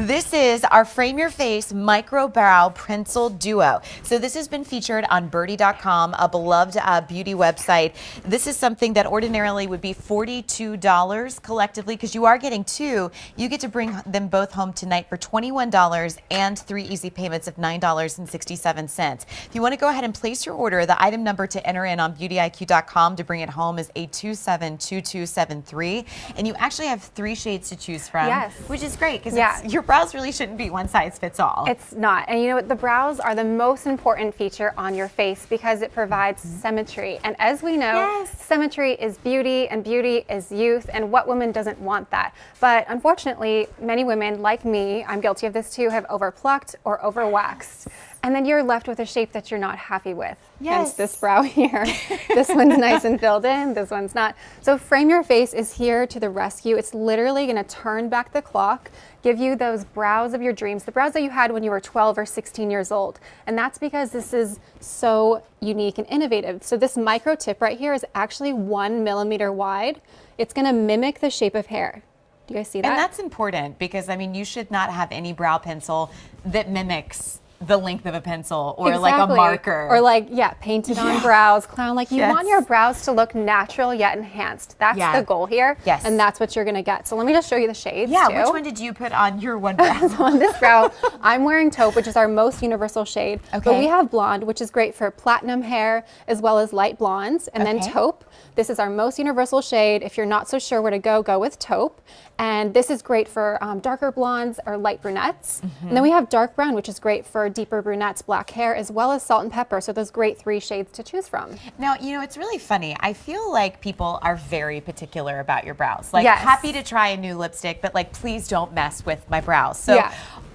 This is our Frame Your Face Micro Brow Pencil Duo. So this has been featured on Birdie.com, a beloved beauty website. This is something that ordinarily would be $42 collectively, because you are getting two. You get to bring them both home tonight for $21 and 3 easy payments of $9.67. If you want to go ahead and place your order, the item number to enter in on BeautyIQ.com to bring it home is 827-2273. And you actually have 3 shades to choose from, which is great, because your brows really shouldn't be one size fits all. It's not. And you know what? The brows are the most important feature on your face because it provides symmetry. And as we know, symmetry is beauty and beauty is youth. And what woman doesn't want that? But unfortunately, many women like me, I'm guilty of this too, have overplucked or overwaxed. And then you're left with a shape that you're not happy with. Hence this brow here. This one's nice and filled in, this one's not. So Frame Your Face is here to the rescue. It's literally gonna turn back the clock, give you those brows of your dreams, the brows that you had when you were 12 or 16 years old. And that's because this is so unique and innovative. So this micro tip right here is actually 1 millimeter wide. It's gonna mimic the shape of hair. Do you guys see that? And that's important because, I mean, you should not have any brow pencil that mimics the length of a pencil or like a marker. Or like, painted on brows, clown. Like you want your brows to look natural yet enhanced. That's the goal here. And that's what you're gonna get. So let me just show you the shades too. Which one did you put on your one brow? So on this brow, I'm wearing taupe, which is our most universal shade. But we have blonde, which is great for platinum hair as well as light blondes. And then taupe, this is our most universal shade. If you're not so sure where to go with taupe. And this is great for darker blondes or light brunettes. And then we have dark brown, which is great for deeper brunettes, black hair, as well as salt and pepper. So those great 3 shades to choose from. Now, you know, it's really funny. I feel like people are very particular about your brows. Like, happy to try a new lipstick, but like, please don't mess with my brows. So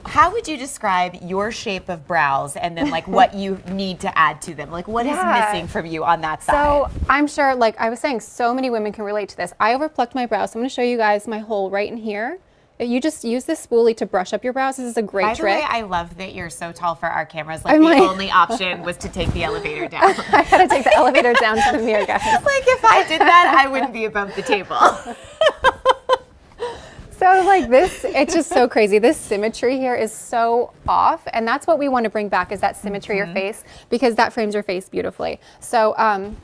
how would you describe your shape of brows and then like what you need to add to them? Like what is missing from you on that side? So I'm sure, like I was saying, so many women can relate to this. I overplucked my brows. So I'm going to show you guys my hole right in here. You just use this spoolie to brush up your brows. This is a great trick. By the way, I love that you're so tall for our cameras. Like the only option was to take the elevator down. I had to take the elevator down to the mirror, guys. Like if I did that, I wouldn't be above the table. So like this, it's just so crazy. This symmetry here is so off, and that's what we want to bring back, is that symmetry of your face, because that frames your face beautifully. So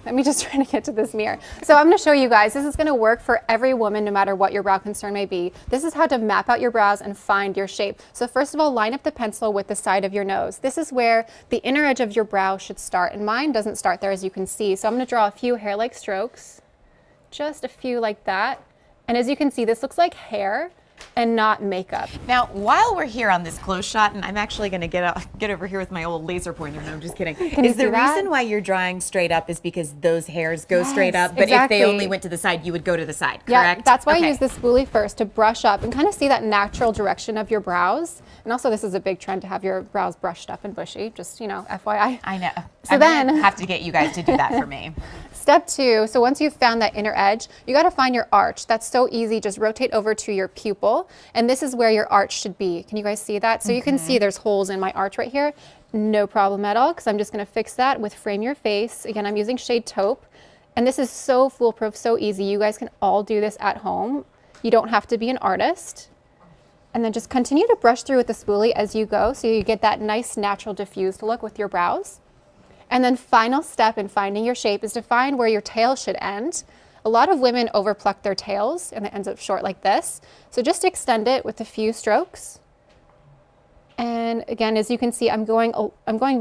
let me just try to get to this mirror. So I'm going to show you guys, this is going to work for every woman no matter what your brow concern may be. This is how to map out your brows and find your shape. So first of all, line up the pencil with the side of your nose. This is where the inner edge of your brow should start, and mine doesn't start there, as you can see. So I'm going to draw a few hair-like strokes, just a few like that. And as you can see, this looks like hair and not makeup. Now, while we're here on this close shot, and I'm actually going to get over here with my old laser pointer. No, I'm just kidding. Is the reason why you're drawing straight up is because those hairs go straight up, but if they only went to the side, you would go to the side, correct? Yeah, that's why I use the spoolie first to brush up and kind of see that natural direction of your brows. And also, this is a big trend to have your brows brushed up and bushy, just, you know, FYI. I know. So then I have to get you guys to do that for me. Step 2, so once you've found that inner edge, you got to find your arch. That's so easy. Just rotate over to your pupil, and this is where your arch should be. Can you guys see that? So you can see there's holes in my arch right here. No problem at all, because I'm just going to fix that with Frame Your Face. Again, I'm using shade taupe, and this is so foolproof, so easy. You guys can all do this at home. You don't have to be an artist. And then just continue to brush through with the spoolie as you go, so you get that nice, natural, diffused look with your brows. And then final step in finding your shape is to find where your tail should end. A lot of women overpluck their tails and it ends up short like this. So just extend it with a few strokes. And again, as you can see, I'm going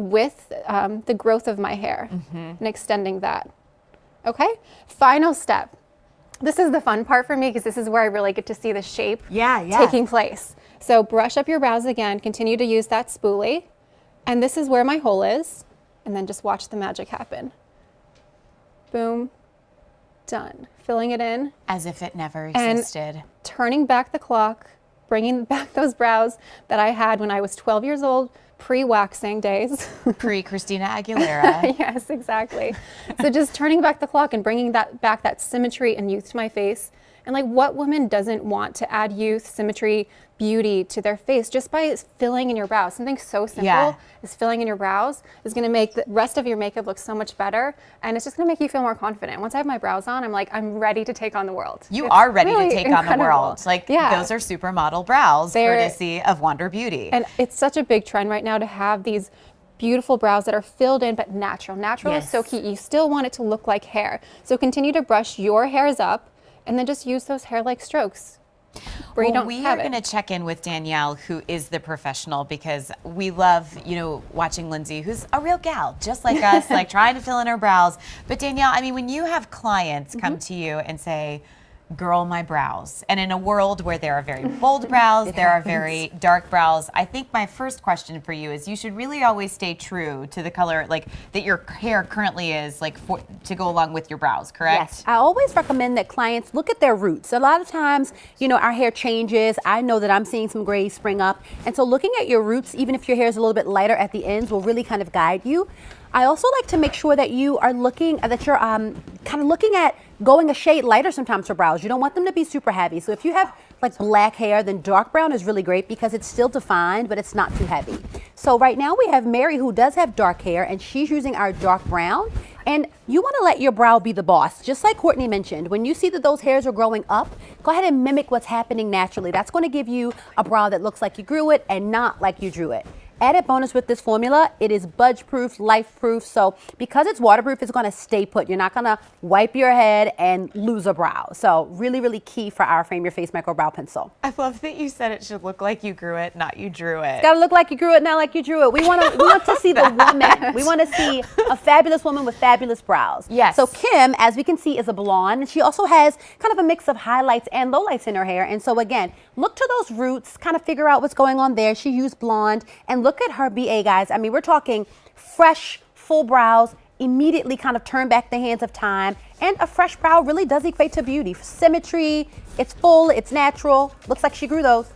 with the growth of my hair and extending that. Okay, final step. This is the fun part for me because this is where I really get to see the shape taking place. So brush up your brows again, continue to use that spoolie. And this is where my hole is. And then just watch the magic happen. Boom, done. Filling it in. As if it never existed. And turning back the clock, bringing back those brows that I had when I was 12 years old, pre-waxing days. Pre-Christina Aguilera. Yes, exactly. So just turning back the clock and bringing that symmetry and youth to my face. And like, what woman doesn't want to add youth, symmetry, beauty to their face just by filling in your brows. Something so simple Yeah. as filling in your brows is going to make the rest of your makeup look so much better, and it's just going to make you feel more confident. Once I have my brows on, I'm like, I'm ready to take on the world. You It's are ready really to take on the incredible. world. Like, Yeah. those are supermodel brows, They're- courtesy of Wonder Beauty. And it's such a big trend right now to have these beautiful brows that are filled in but natural. Natural is so Yes. key. You still want it to look like hair. So continue to brush your hairs up and then just use those hair-like strokes where you Well, don't we have are it. going to check in with Danielle, who is the professional, because we love, watching Lindsay, who's a real gal, just like us, like trying to fill in her brows. But Danielle, I mean, when you have clients come to you and say, girl my brows, and in a world where there are very bold brows, there are very dark brows, I think my first question for you is you should really always stay true to the color, like that your hair currently is, like to go along with your brows, correct? Yes, I always recommend that clients look at their roots. A lot of times, our hair changes. I know that I'm seeing some gray spring up. And so looking at your roots, even if your hair is a little bit lighter at the ends, will really kind of guide you. I also like to make sure that you are looking, that you're kind of looking at going a shade lighter sometimes for brows. You don't want them to be super heavy. So if you have like black hair, then dark brown is really great because it's still defined, but it's not too heavy. So right now we have Mary, who does have dark hair, and she's using our dark brown. And you want to let your brow be the boss. Just like Courtney mentioned, when you see that those hairs are growing up, go ahead and mimic what's happening naturally. That's going to give you a brow that looks like you grew it and not like you drew it. Added bonus with this formula, it is budge proof, life proof. So because it's waterproof, it's going to stay put. You're not going to wipe your head and lose a brow. So really, really key for our Frame Your Face Micro Brow Pencil. I love that you said it should look like you grew it, not you drew it. Got to look like you grew it, not like you drew it. We want to see the woman. We want to see a fabulous woman with fabulous brows. Yes. So Kim, as we can see, is a blonde. And she also has kind of a mix of highlights and lowlights in her hair. And so again, look to those roots, kind of figure out what's going on there. She used blonde, and look at her BA, guys. I mean, we're talking fresh, full brows, immediately kind of turn back the hands of time. And a fresh brow really does equate to beauty. Symmetry, it's full, it's natural. Looks like she grew those.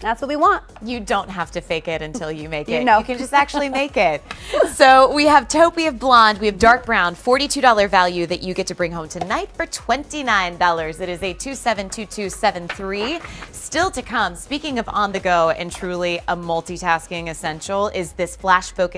That's what we want. You don't have to fake it until you make You it. know. You can just actually make it. So we have taupe, we have blonde, we have dark brown, $42 value that you get to bring home tonight for $29. It is a 272273. Still to come, speaking of on the go and truly a multitasking essential, is this flash focus